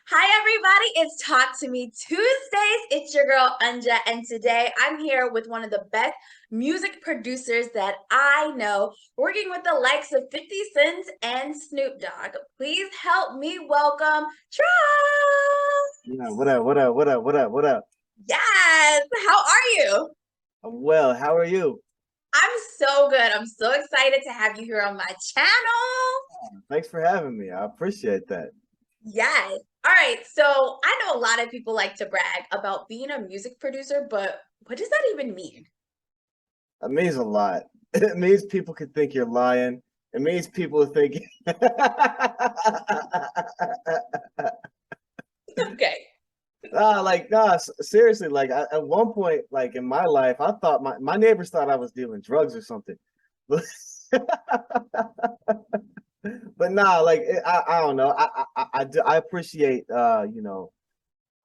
Hi, everybody. It's Talk to Me Tuesdays. It's your girl, Anja, and today I'm here with one of the best music producers that I know, working with the likes of 50 Cent and Snoop Dogg. Please help me welcome Yeah, Trox. what up, what up, what up, what up, what up? Yes. How are you? I'm well. How are you? I'm so good. I'm so excited to have you here on my channel. Thanks for having me. I appreciate that. Yes. All right. So I know a lot of people like to brag about being a music producer, but what does that even mean? It means a lot. It means people could think you're lying. It means people think Okay. seriously, at one point, like in my life, I thought my neighbors thought I was dealing drugs or something. But but nah, I don't know. I appreciate I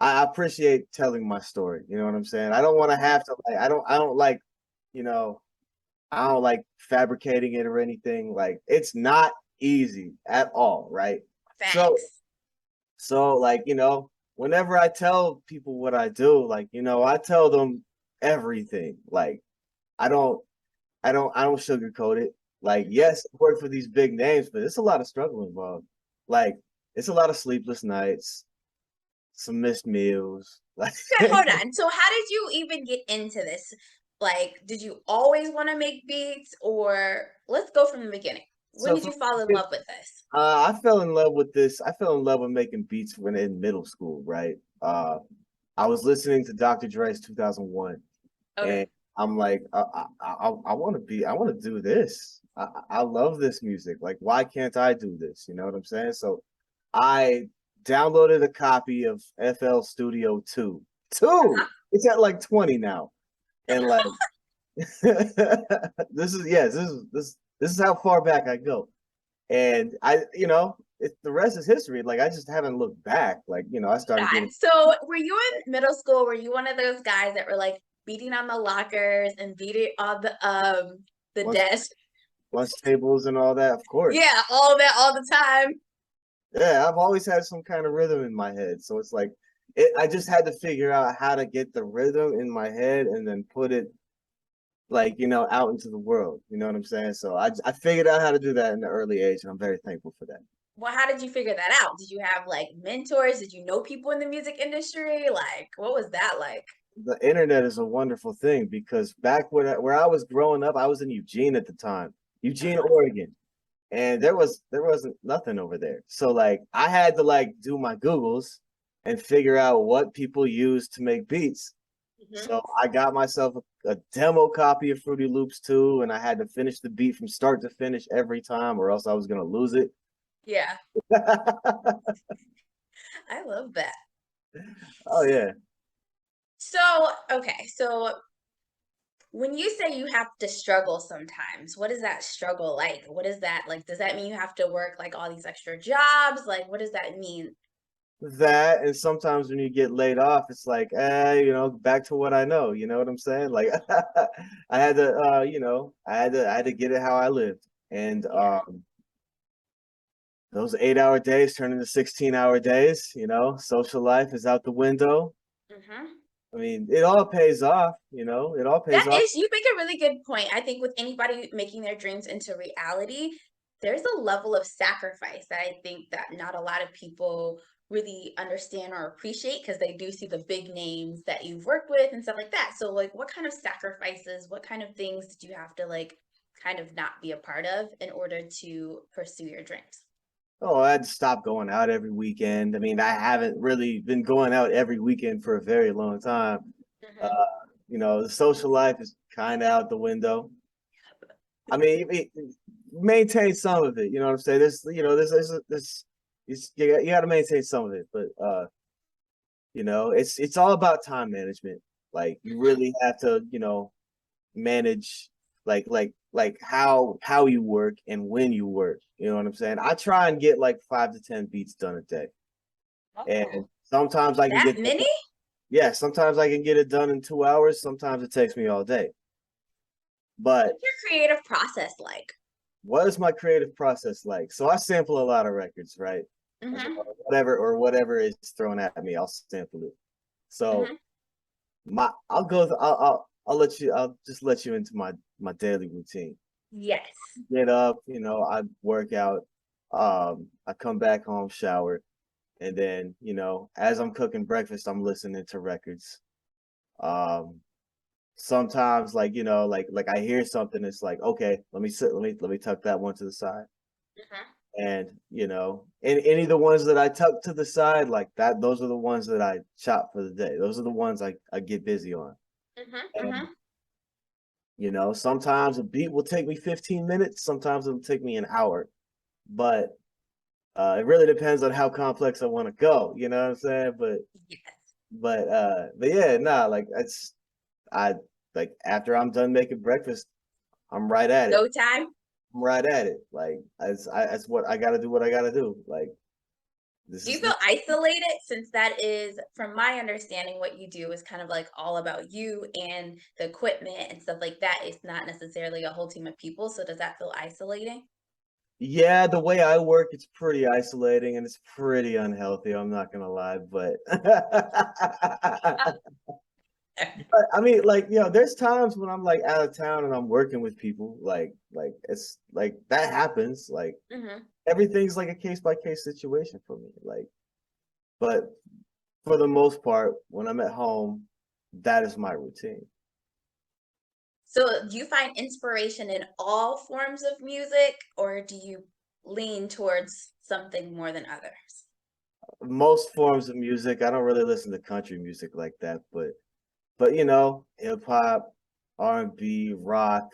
appreciate telling my story. You know what I'm saying? I don't want to have to like I don't like, you know, I don't like fabricating it or anything. Like it's not easy at all, right? So Facts. whenever I tell people what I do, I tell them everything. Like I don't I don't sugarcoat it. Like, yes, I work for these big names, but it's a lot of struggle involved. Like it's a lot of sleepless nights, some missed meals. Like Okay, hold on. So how did you even get into this? Like, did you always want to make beats or let's go from the beginning. When so did from you fall in love with this? I fell in love with this. I fell in love with making beats when in middle school, right? I was listening to Dr. Dre's 2001, Okay. and I'm like, I want to I want to do this. I love this music. Like, why can't I do this? You know what I'm saying? So I downloaded a copy of FL Studio 2. Uh-huh. 2. It's at like 20 now. And like this is how far back I go. And the rest is history. Like I just haven't looked back. I Hold started getting on. So were you in middle school? Were you one of those guys that were like beating on the lockers and beating on the lunch, desk? lunch tables and all that, of course. Yeah, all that all the time. Yeah, I've always had some kind of rhythm in my head. So it's like I just had to figure out how to get the rhythm in my head and then put it out into the world. You know what I'm saying? So I figured out how to do that in the early age, and I'm very thankful for that. Well, how did you figure that out? Did you have like mentors? Did you know people in the music industry? Like, what was that like? The internet is a wonderful thing because back where I was growing up, I was in Eugene at the time, Eugene, Uh-huh. Oregon, and there wasn't nothing over there. So like I had to like do my Googles and figure out what people use to make beats. Hmm. So I got myself a demo copy of Fruity Loops too, and I had to finish the beat from start to finish every time, or else I was gonna lose it. Yeah, I love that. Oh yeah. So, okay, so when you say you have to struggle sometimes, what is that struggle like? What is that like? Does that mean you have to work like all these extra jobs? Like, what does that mean? That, and sometimes when you get laid off, it's like, back to what I know. You know what I'm saying? Like I had to I had to get it how I lived. And Yeah. those 8-hour days turn into 16-hour days, social life is out the window. Hmm. I mean, it all pays off, it all pays That off. is, you make a really good point. I think with anybody making their dreams into reality, there's a level of sacrifice that I think that not a lot of people really understand or appreciate because they do see the big names that you've worked with and stuff like that. So, like, what kind of sacrifices, what kind of things did you have to like kind of not be a part of in order to pursue your dreams? Oh, I had to stop going out every weekend. I mean, I haven't really been going out every weekend for a very long time. Uh, Hmm. the social life is kind of out the window. I mean, maintain some of it. You know what I'm saying? You got to maintain some of it, but it's all about time management. Like you really have to, manage how you work and when you work. You know what I'm saying? I try and get like 5 to 10 beats done a day, and Oh, sometimes I can that get many? yeah, sometimes I can get it done in 2 hours. Sometimes it takes me all day. But What's your creative process like? what is my creative process like? So I sample a lot of records, right? Mm-hmm. whatever is thrown at me, I'll sample it. So Mm-hmm. I'll just let you into my daily routine. Yes. Get up, I work out, I come back home, shower, and then, as I'm cooking breakfast, I'm listening to records. Um, Sometimes like I hear something, it's like, okay, let me tuck that one to the side. Mm-hmm. And any of the ones that I tuck to the side like that, those are the ones that I chop for the day. Those are the ones I get busy on. Mm-hmm. And Mm-hmm. sometimes a beat will take me 15 minutes, sometimes it'll take me an hour. But it really depends on how complex I want to go, you know what I'm saying? Yes. But yeah, nah, like I like after I'm done making breakfast, I'm right at it. Go time. I'm right at it. Like that's what I gotta do what I gotta do. Like this Do you is feel isolated since that is, from my understanding, what you do is kind of like all about you and the equipment and stuff like that? It's not necessarily a whole team of people. So does that feel isolating? Yeah, the way I work, it's pretty isolating and it's pretty unhealthy. I'm not gonna lie, but but I mean, like, there's times when I'm like out of town and I'm working with people. Like it's like that happens. Like Hmm. everything's like a case by case situation for me. Like, but for the most part, when I'm at home, that is my routine. So do you find inspiration in all forms of music, or do you lean towards something more than others? Most forms of music, I don't really listen to country music like that, but hip hop, R&B, rock,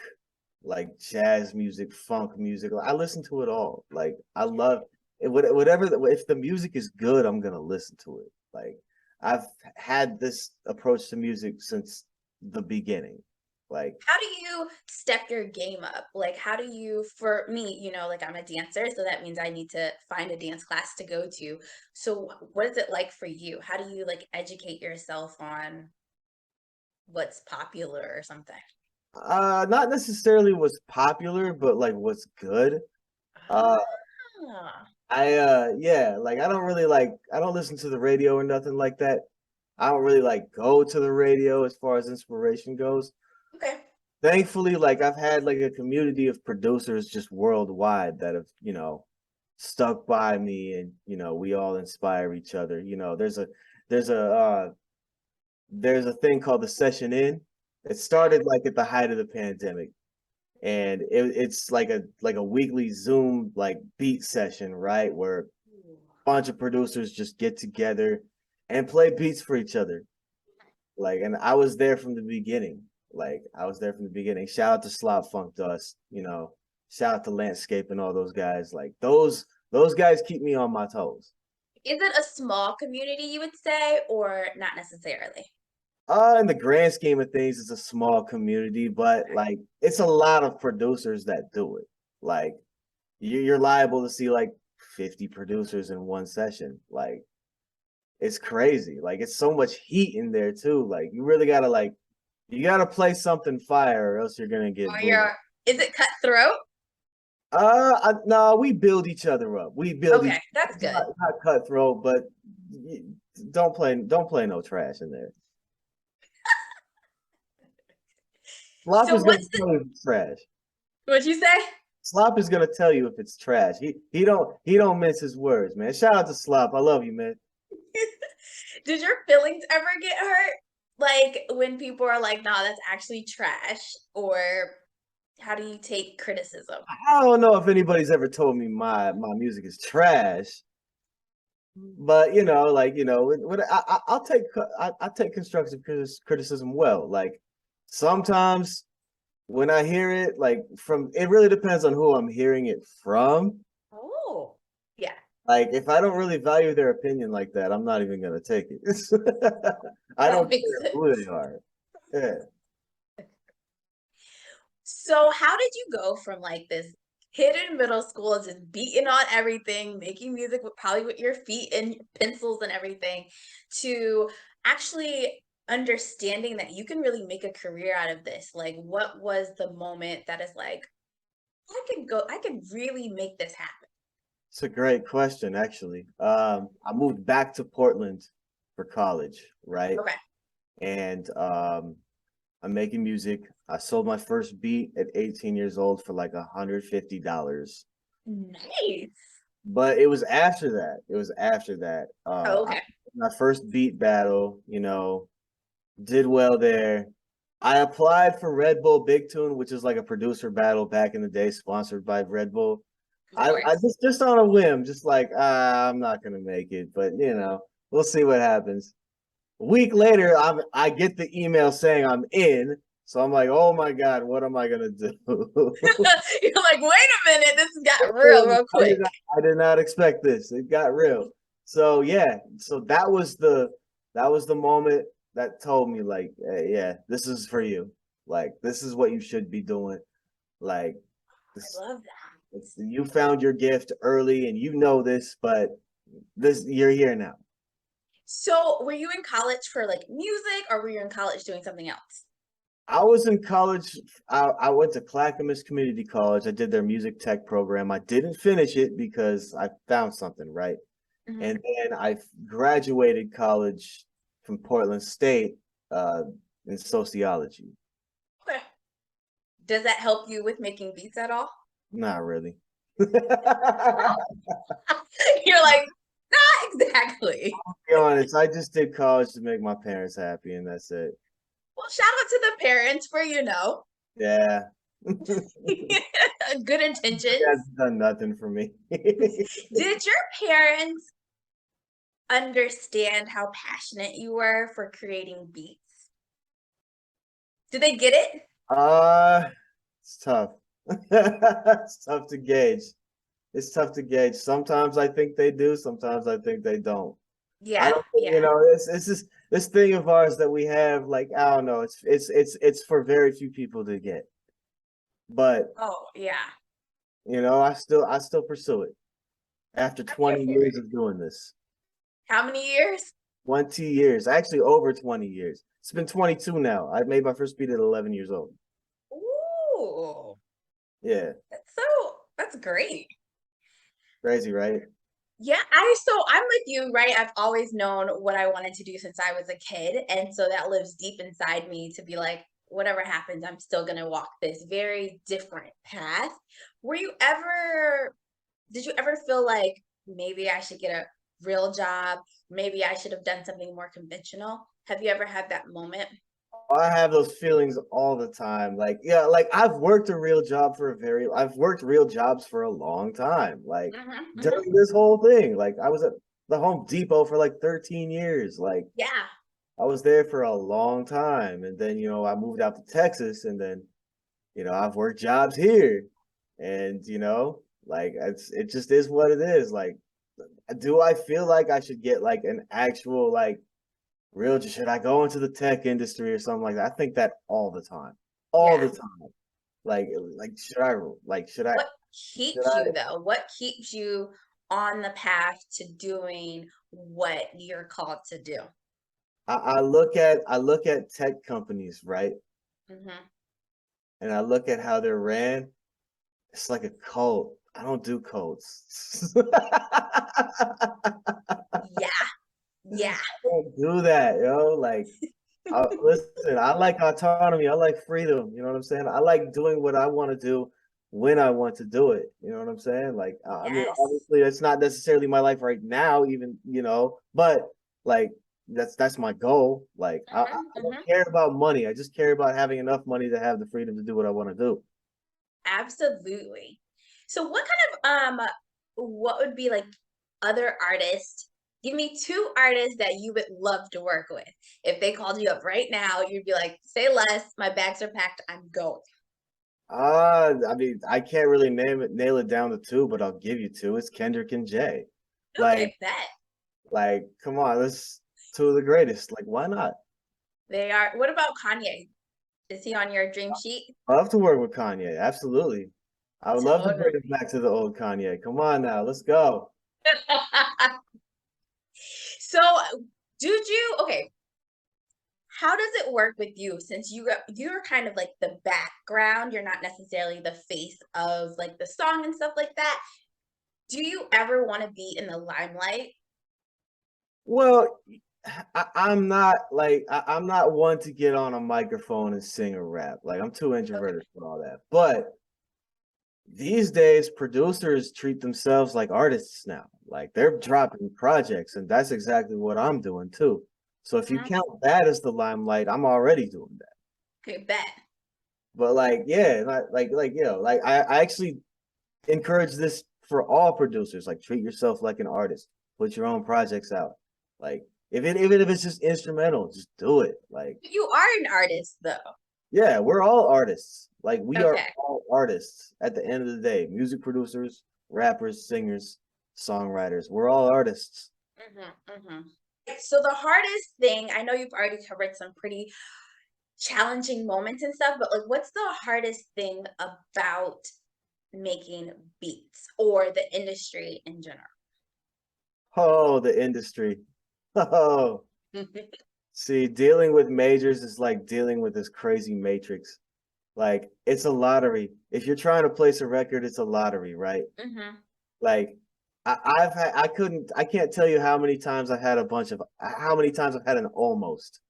like jazz music, funk music. I listen to it all. Like I love it, whatever. If the music is good, I'm gonna listen to it. Like I've had this approach to music since the beginning. Like How do you step your game up? Like, how do you, for me, like I'm a dancer, so that means I need to find a dance class to go to. So, what is it like for you? How do you like educate yourself on what's popular or something? not necessarily what's popular, but like what's good. Uh Ah, yeah, like I don't listen to the radio or nothing like that. I don't really like go to the radio as far as inspiration goes. okay. Thankfully, like I've had like a community of producers just worldwide that have, stuck by me and we all inspire each other. There's a uh there's a thing called the Session In. It started like at the height of the pandemic and it's like a weekly Zoom like beat session, right? Where a bunch of producers just get together and play beats for each other. Like, and I was there from the beginning. Like, I was there from the beginning. Shout out to Slop Funk Dust, shout out to Landscape and all those guys. Like those guys keep me on my toes. Is it a small community, you would say, or not necessarily? In the grand scheme of things, it's a small community, but like it's a lot of producers that do it. Like you're liable to see like 50 producers in one session. Like it's crazy. Like it's so much heat in there too. Like you really gotta you gotta play something fire or else you're gonna get Or booed. is it cutthroat? No, we build each other up. We build each. Okay, that's It's good. not cutthroat, but don't play no trash in there. Slop So is gonna what's the, tell you if it's trash. what'd you say? Slop is gonna tell you if it's trash. He don't mince his words, man. Shout out to Slop. I love you, man. Did your feelings ever get hurt? Like when people are like, "Nah, that's actually trash," or how do you take criticism? I don't know if anybody's ever told me my music is trash, but I'll take constructive criticism well. Like sometimes when I hear it, like it really depends on who I'm hearing it from. Oh, yeah, Like if I don't really value their opinion like that, I'm not even gonna take it. I that don't makes care who they sense. are. Yeah. So, how did you go from like this kid in middle school just beating on everything, making music with probably with your feet and pencils and everything, to actually understanding that you can really make a career out of this? Like, what was the moment that is like, I could really make this happen? It's a great question, actually. I moved back to Portland for college, right? Okay. And I'm making music. I sold my first beat at 18 years old for like $150. Nice. But it was after that. It was after that. Oh, okay. My first beat battle, did well there. I applied for Red Bull Big Tune, which is like a producer battle back in the day, sponsored by Red Bull. Of I course. just on a whim, just like I'm not gonna make it, but we'll see what happens. A week later, I get the email saying I'm in, so I'm like, oh my god, what am I gonna do? You're like, wait a minute, this got real quick. I did not expect this. It got real. So yeah, so that was the moment that told me like, hey, yeah, this is for you. Like this is what you should be doing. Like I this, love that. you found your gift early, and you know this, but this you're here now. So, were you in college for like music or were you in college doing something else? I was in college. I went to Clackamas Community College. I did their music tech program. I didn't finish it because I found something, right? Mhm. And then I graduated college from Portland State uh, in sociology. Okay. Does that help you with making beats at all? Not really. You're like, not exactly. Be honest, I just did college to make my parents happy, and that's it. Well, shout out to the parents for, Yeah. good intentions. That's done nothing for me. Did your parents understand how passionate you were for creating beats? Did they get it? uh, it's tough. It's tough to gauge. It's tough to gauge. Sometimes I think they do, sometimes I think they don't. I Yeah, don't, yeah. it's just this thing of ours that we have, like, I don't know, it's for very few people to get. But, Oh, yeah. I still pursue it after I'm here 20 for years it. of doing this. How many years? 20 years, actually over 20 years. It's been 22 now. I made my first beat at 11 years old. Ooh, Yeah, that's great. crazy, right? Yeah, I'm with you, right? I've always known what I wanted to do since I was a kid, and so that lives deep inside me to be like, whatever happens, I'm still gonna walk this very different path. Were you ever, did you ever feel like maybe I should get a real job? Maybe I should have done something more conventional? Have you ever had that moment? I have those feelings all the time. Like, yeah, like I've worked real jobs for a long time. Like Hmm, hmm. during this whole thing, like I was at the Home Depot for like 13 years. Like Yeah, I was there for a long time. And then, I moved out to Texas, and then, I've worked jobs here. And, like it just is what it is. Like, do I feel like I should get like an actual like real, should I go into the tech industry or something like that? I think that all the time. All yeah. the time. Like should I like What should keeps I you though? What keeps you on the path to doing what you're called to do? I look at tech companies, right? Hmm. And I look at how they're ran. It's like a cult. I don't do cults. Yeah, yeah, Don't do that, Like, listen, I like autonomy. I like freedom. You know what I'm saying? I like doing what I want to do when I want to do it. You know what I'm saying? Like, I mean, yes. obviously, it's not necessarily my life right now, even, but like, that's my goal. Like, Hmm, I don't hmm. care about money. I just care about having enough money to have the freedom to do what I want to do. Absolutely. So what would be like other artists? Give me two artists that you would love to work with. If they called you up right now, you'd be like, say less, my bags are packed, I'm going. I mean, I can't really nail it down to two, but I'll give you two. It's Kendrick and Jay. Like, Okay, bet. come on, that's two of the greatest. Like, why not? They are. What about Kanye? Is he on your dream sheet? I love to work with Kanye. Absolutely. I would love to bring Totally. us back to the old Kanye. Come on now, let's go. So, did you okay, how does it work with you since you're kind of like the background, you're not necessarily the face of like the song and stuff like that. Do you ever want to be in the limelight? Well, I'm not like I'm not one to get on a microphone and sing or rap. Like I'm too Okay. introverted for all that. But these days, producers treat themselves like artists now. Like they're dropping projects, and that's exactly what I'm doing too. So if you Mhm. count that as the limelight, I'm already doing that. Okay, bet. But like, yeah, like I actually encourage this for all producers. Like treat yourself like an artist. Put your own projects out. Like even if it's just instrumental, just do it. Like, You are an artist, though. yeah, we're all artists. Like we are Okay. all artists at the end of the day. Music producers, rappers, singers, songwriters. We're all artists. Hmm. So the hardest thing, I know you've already covered some pretty challenging moments and stuff, but like, what's the hardest thing about making beats or the industry in general? Oh, the industry. Oh, see, dealing with majors is like dealing with this crazy matrix. Like it's a lottery. If you're trying to place a record, it's a lottery, right? Hmm. Like I can't tell you how many times I've had a bunch of how many times I've had an almost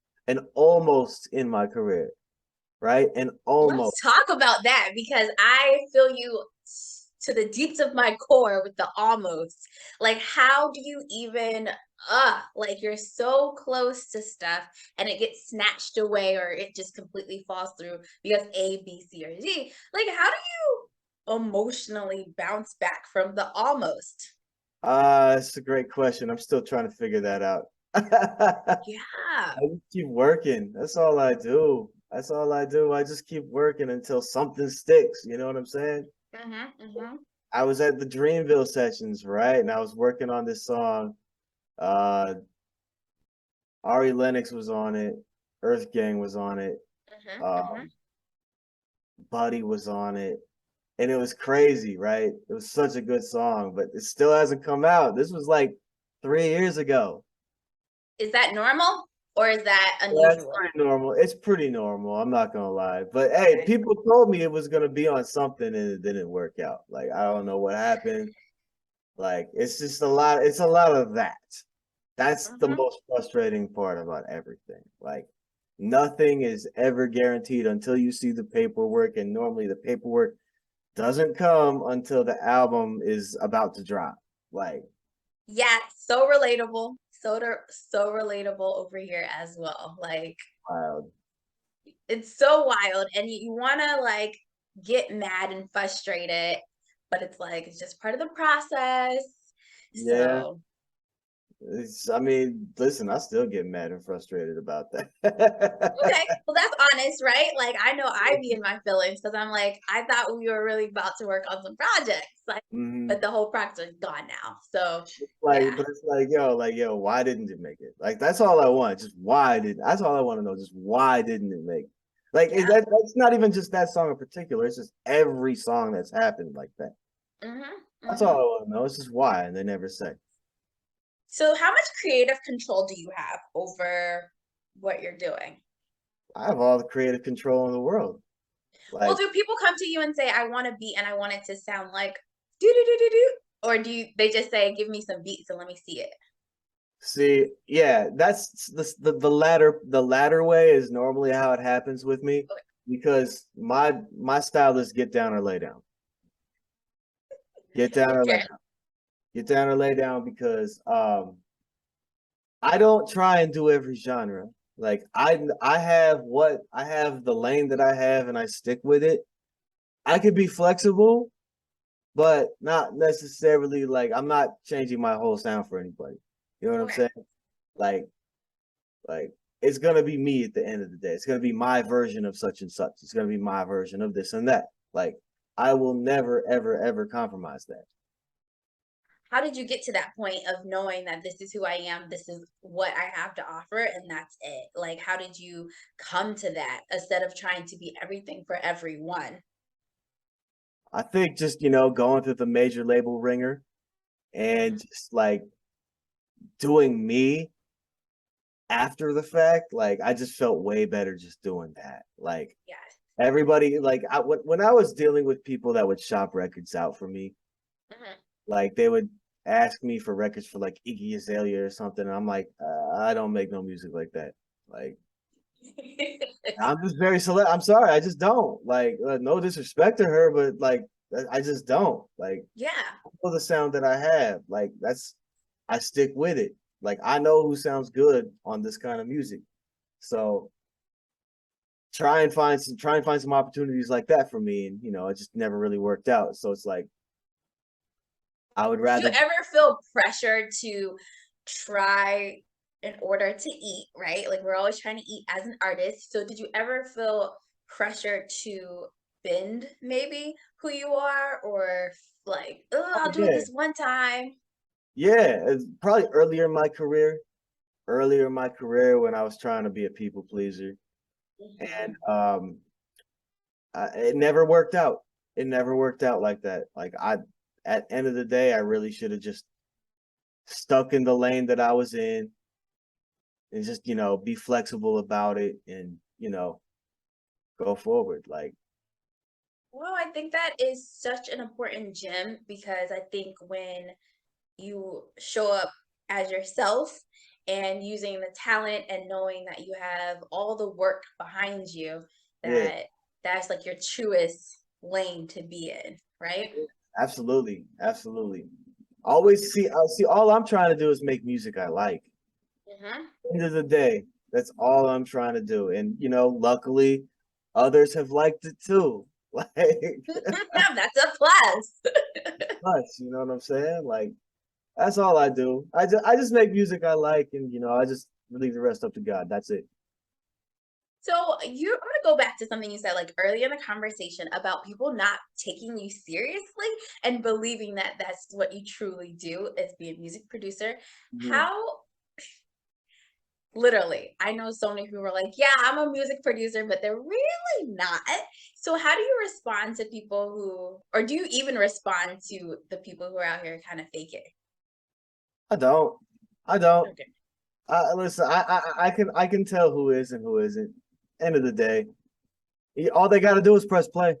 in my career, right? An almost. Let's talk about that because I feel you to the deeps of my core with the almost. Like, how do you even, like you're so close to stuff and it gets snatched away or it just completely falls through because A, B, C, or D. Like, how do you emotionally bounce back from the almost? It's a great question. I'm still trying to figure that out. I Yeah. just keep working. That's all I do. That's all I do. I just keep working until something sticks. You know what I'm saying? Hmm. Hmm. I was at the Dreamville sessions, right? And I was working on this song. Uh, Ari Lennox was on it. Earth Gang was on it. Hmm. Hmm. Um, Buddy was on it. And it was crazy, right? It was such a good song, but it still hasn't come out. This was like 3 years ago. Is that normal or is that Yeah, it's unusual? pretty normal. It's pretty normal. I'm not gonna lie. But hey, Okay. people told me it was gonna be on something and it didn't work out. Like I don't know what happened. Like it's just a lot, it's a lot of that. That's the Hmm. most frustrating part about everything. Like nothing is ever guaranteed until you see the paperwork, and normally the paperwork doesn't come until the album is about to drop. Like Yeah, so relatable. So relatable over here as well. Like wild. it's so wild and you want to like get mad and frustrated, but it's like it's just part of the process. Yeah. So, I mean, listen, I still get mad and frustrated about okay, that. well that's honest, right? Like I know I be in my feelings because I'm like I thought we were really about to work on some projects. Like Hmm. but the whole project is gone now. So, Like, yeah. but it's like, yo, why didn't it make it? Like, that's all I want. Just why did? That's all I want to know. Just why didn't it make? It? Like, Yeah. that's not even just that song in particular. It's just every song that's happened like that. Mhm. That's all I Mhm. want to know. It's just why, and they never say. So how much creative control do you have over what you're doing? I have all the creative control in the world. Well, Like, do people come to you and say, "I want a beat and I want it to sound like do do do do do," or do you they just say, "Give me some beats and let me see it"? see, yeah, that's the latter way is normally how it happens with me because my style is get down or lay down. Get down or lay Okay. down. Get down or lay down because I don't try and do every genre. Like I have the lane that I have and I stick with it. I could be flexible, but not necessarily like I'm not changing my whole sound for anybody. You know what I'm Okay. saying? Like like it's gonna be me at the end of the day. It's gonna be my version of such and such. It's gonna be my version of this and that. Like I will never, ever, ever compromise that. How did you get to that point of knowing that this is who I am, this is what I have to offer, and that's it? Like, how did you come to that instead of trying to be everything for everyone? I think just, going through the major label ringer and Mhm. just like doing me after the fact, like I just felt way better just doing that. Like Yes. everybody, like when I was dealing with people that would shop records out for me, Mhm. Like they would ask me for records for like Iggy Azalea or something, and I'm like, I don't make no music like that. Like I'm just very select. I'm sorry, I just don't. Like no disrespect to her, but like I just don't. Like Yeah. for the sound that I have, like that's I stick with it. Like I know who sounds good on this kind of music. So try and find some opportunities like that for me. And it just never really worked out. So it's like I would Did you rather ever feel pressured to try in order to eat, right? Like we're always trying to eat as an artist. So did you ever feel pressure to bend maybe who you are or like, oh, oh I'll do it yeah. this one time? Yeah, it's probably earlier in my career when I was trying to be a people pleaser. And Mhm. it never worked out. It never worked out like that. Like at end of the day, I really should have just stuck in the lane that I was in and just, be flexible about it and, go forward. Like, Well, I think that is such an important gem because I think when you show up as yourself and using the talent and knowing that you have all the work behind you, yeah, that's like your truest lane to be in, right? absolutely. Absolutely. Always see all I'm trying to do is make music I like. Hmm. End of the day, that's all I'm trying to do. And luckily others have liked it too. Like That's a plus. us, you know what I'm saying? Like that's all I do. I just make music I like and I just leave the rest up to God. That's it. So I'm gonna go back to something you said like early in the conversation about people not taking you seriously and believing that that's what you truly do is be a music producer. Mhm. How literally, I know so many people are like, yeah, I'm a music producer, but they're really not. So how do you respond to people who, or do you even respond to the people who are out here kind of fake it? I don't. I don't. Okay. Listen, I can tell who is and who isn't. End of the day, all they got to do is press play.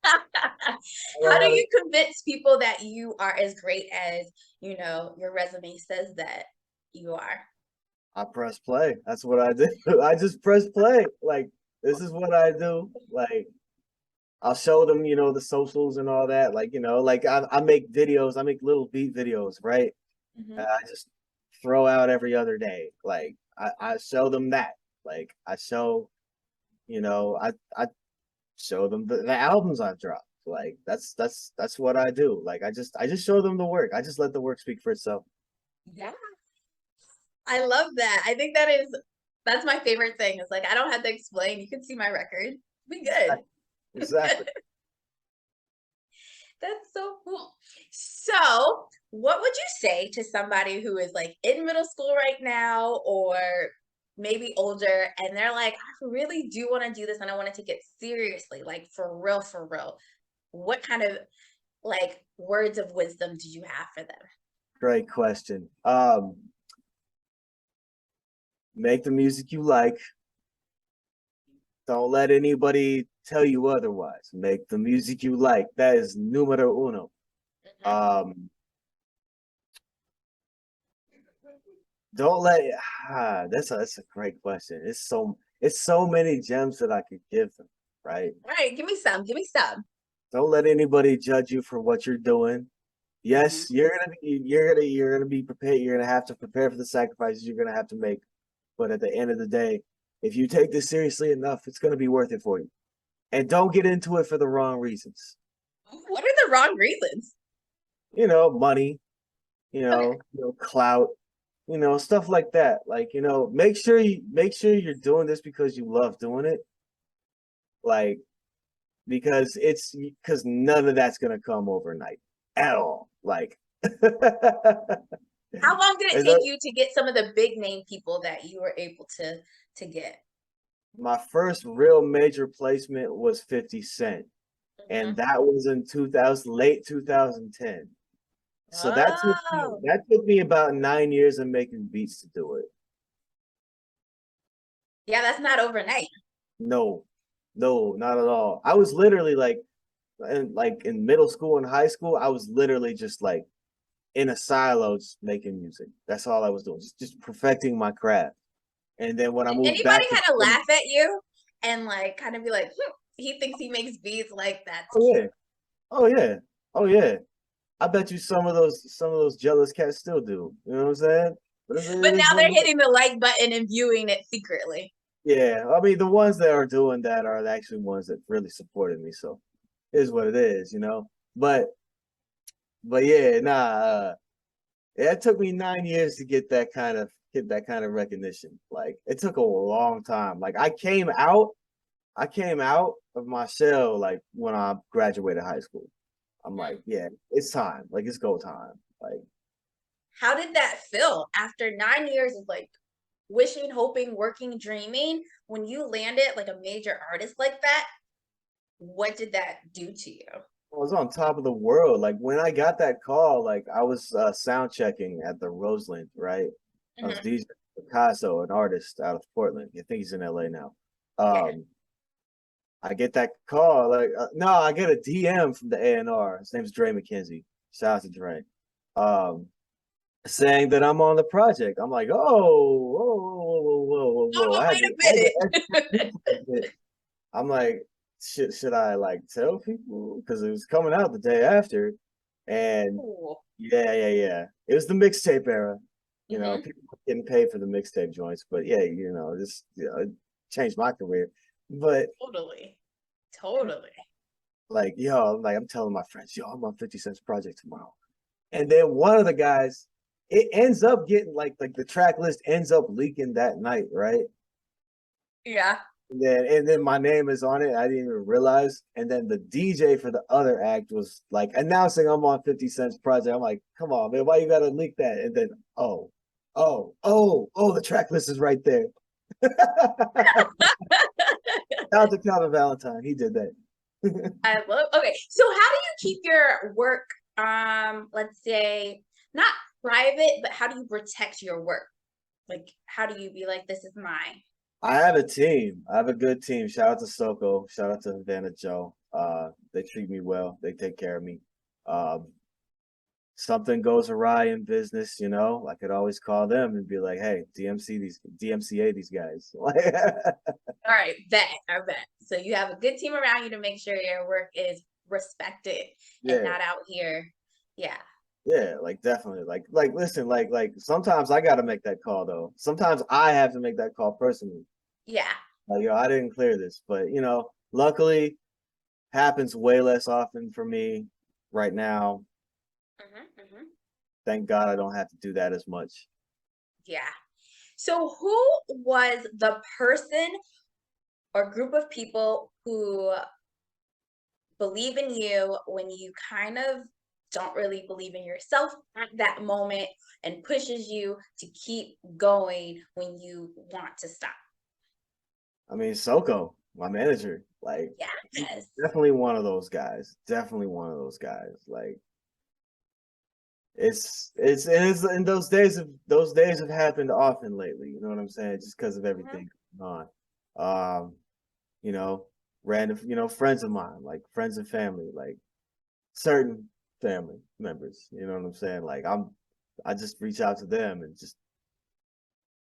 All How they do gotta you convince people that you are as great as, your resume says that you are? I press play. That's what I do. I just press play. Like this is what I do. Like I'll show them, the socials and all that. Like, like I make videos. I make little beat videos, right? Mhm. I just throw out every other day. Like I show them that. Like I show them the albums I've dropped. Like that's what I do. Like I just show them the work. I just let the work speak for itself. Yeah. I love that. I think that's my favorite thing. It's like I don't have to explain. You can see my record. Be good. Exactly. That's so cool. So, what would you say to somebody who is like in middle school right now or maybe older and they're like, I really do want to do this and I want to take it seriously, like for real, for real. What kind of like words of wisdom do you have for them? Great question. Make the music you like. Don't let anybody tell you otherwise. Make the music you like. That is numero uno. Mhm. Um, don't let that's a great question. It's so many gems that I could give them, right? All right, give me some. Give me some. Don't let anybody judge you for what you're doing. Mhm. Yes, you're gonna be prepared. You're gonna have to prepare for the sacrifices you're gonna have to make. But at the end of the day, if you take this seriously enough, it's gonna be worth it for you. And don't get into it for the wrong reasons. What are the wrong reasons? Money, Okay. clout, stuff like that. Like, make sure you're doing this because you love doing it. Like, because none of that's gonna come overnight at all. Like, How long did it and take you to get some of the big name people that you were able to get? my first real major placement was 50 Cent, and Mhm. that was in 2000, late 2010. So Oh, that took me about 9 years of making beats to do it. yeah, that's not overnight. No, no, not at all. I was literally like and like in middle school and high school, I was literally just like in a silo, just making music. That's all I was doing, just perfecting my craft. And then when I Did moved anybody back to kind of Philly, laugh at you and like kind of be like, he thinks he makes beats, like that's oh cute. yeah, oh yeah, oh yeah. I bet you some of those jealous cats still do. You know what I'm saying? But But it is now what they're it is. hitting the like button and viewing it secretly. Yeah, I mean the ones that are doing that are the actual ones that really supported me. So it is what it is, you know. But yeah, nah. It took me 9 years to get that kind of recognition. Like it took a long time. Like I came out of my shell like when I graduated high school. I'm like, Mm. yeah, it's time. Like it's go time. Like How did that feel after 9 years of like wishing, hoping, working, dreaming? When you landed like a major artist like that, what did that do to you? I was on top of the world. Like when I got that call, like I was sound checking at the Roseland, right? I was Hmm. DJ Picasso, an artist out of Portland. I think he's in LA now. Yeah. I get that call, like no, I get a DM from the A&R. His name's Dre McKenzie. Shout out to Dre. Um, saying that I'm on the project. I'm like, oh, whoa, whoa, whoa, whoa, whoa, Oh whoa. no, I had to wait a minute. a bit. I'm like, should I like tell people? Because it was coming out the day after. And Cool. yeah, yeah, yeah. It was the mixtape era. You know, Hmm. people were getting paid for the mixtape joints, but yeah, this it changed my career. But Totally. Totally. like, I'm telling my friends, I'm on 50 Cent's project tomorrow. And then one of the guys, it ends up getting like the track list ends up leaking that night, right? Yeah. And then my name is on it. I didn't even realize. And then the DJ for the other act was like announcing I'm on 50 Cent's project. I'm like, come on, man, why you gotta leak that? And then the track list is right there. Shout out to Calvin Valentine. He did that. I love, okay. So how do you keep your work, let's say not private, but how do you protect your work? Like, how do you be like, this is mine? I have a team. I have a good team. Shout out to Soko. Shout out to Havana Joe. They treat me well. They take care of me. Um, Something goes awry in business, I could always call them and be like, "Hey, DMCA these guys." All right, bet, I bet. So you have a good team around you to make sure your work is respected and Yeah, not out here. Yeah. yeah, like definitely. Like listen, like sometimes I got to make that call though. Sometimes I have to make that call personally. Yeah. Like, I didn't clear this, but luckily happens way less often for me right now. Hmm. Hmm. Thank God I don't have to do that as much. Yeah. So who was the person or group of people who believe in you when you kind of don't really believe in yourself at that moment and pushes you to keep going when you want to stop? I mean, Soko, my manager, like he's Yes. definitely one of those guys. Definitely one of those guys. Like it's and those days have happened often lately. You know what I'm saying? Just because of Hmm. everything going on. You know, random, friends of mine, like friends and family, like certain family members. You know what I'm saying? I just reach out to them and just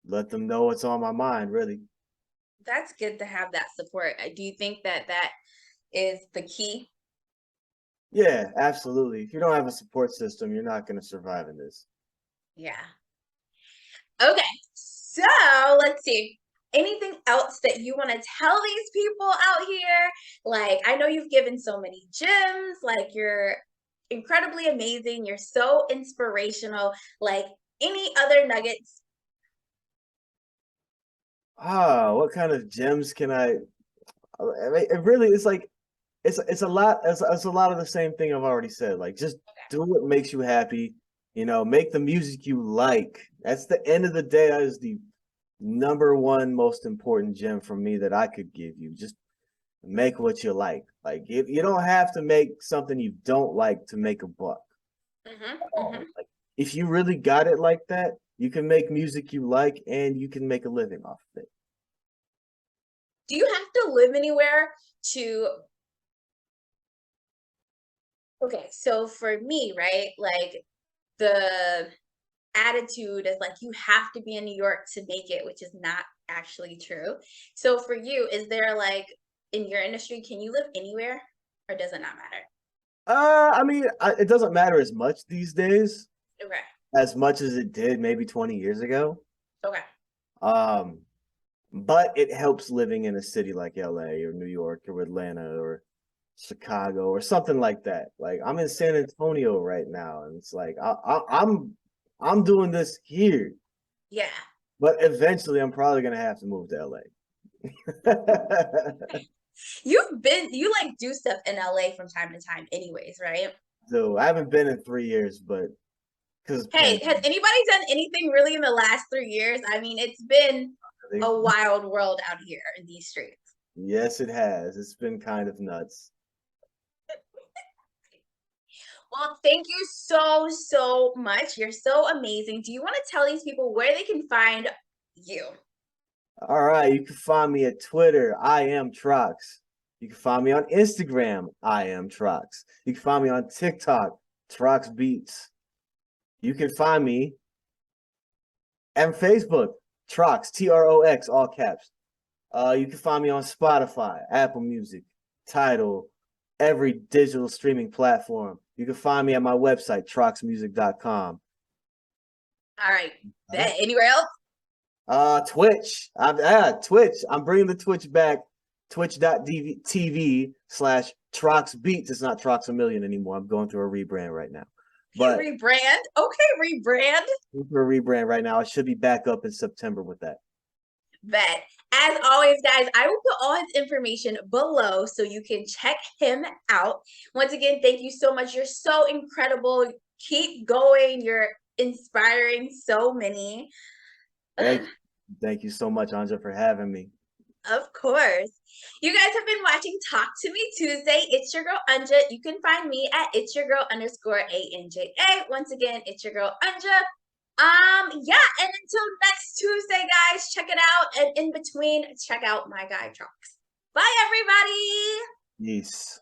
let them know what's on my mind, really. That's good to have that support. Do you think that that is the key? Yeah, absolutely. If you don't have a support system, you're not going to survive in this. Yeah. Okay. So let's see. Anything else that you want to tell these people out here? Like, I know you've given so many gems, like, you're incredibly amazing. You're so inspirational. Like, any other nuggets? What kind of gems can I mean, it really is like it's a lot it's a lot of the same thing I've already said. Like just do what makes you happy, make the music you like. That's the end of the day. That is the number one most important gem for me that I could give you. Just make what you like. Like you don't have to make something you don't like to make a buck. Hmm. Oh, Hmm. like if you really got it like that, you can make music you like and you can make a living off of it. Do you have to live anywhere to Okay, so for me, right, like the attitude is like you have to be in New York to make it, which is not actually true. So for you, is there like in your industry, can you live anywhere or does it not matter? I mean, it doesn't matter as much these days Okay. as much as it did maybe 20 years ago. Okay. Um, but it helps living in a city like LA or New York or Atlanta or Chicago or something like that. Like I'm in San Antonio right now, and it's like I'm doing this here, Yeah. but eventually I'm probably gonna have to move to LA. You like do stuff in LA from time to time anyways, right? So I haven't been in 3 years, but because Hey, has anybody done anything really in the last 3 years? I mean, it's been a pandemic. wild world out here in these streets. Yes, it has. It's been kind of nuts. Well, thank you so, so much. You're so amazing. Do you want to tell these people where they can find you? All right, you can find me at Twitter. I am Trox. You can find me on Instagram. I am Trox. You can find me on TikTok. Trox Beats. You can find me and Facebook, Trox, Trox, all caps. You can find me on Spotify, Apple Music, Tidal, every digital streaming platform. You can find me at my website, troxmusic.com. All right. Bet. Anywhere else? Twitch. Twitch. I'm bringing the Twitch back. Twitch.tv/Trox Beats. It's not Trox a Million anymore. I'm going through a rebrand right now. Okay, But rebrand. Okay, rebrand. for a rebrand right now, I should be back up in September with that. Bet. As always, guys, I will put all his information below so you can check him out. Once again, thank you so much. You're so incredible. Keep going. You're inspiring so many. Thank you so much, Anja, for having me. Of course. You guys have been watching Talk to Me Tuesday. It's your girl Anja. You can find me at it's your girl underscore ANJA. Once again, it's your girl Anja. Yeah, and until next Tuesday, guys, check it out. And in between, check out my guy Trox. Bye, everybody. Peace.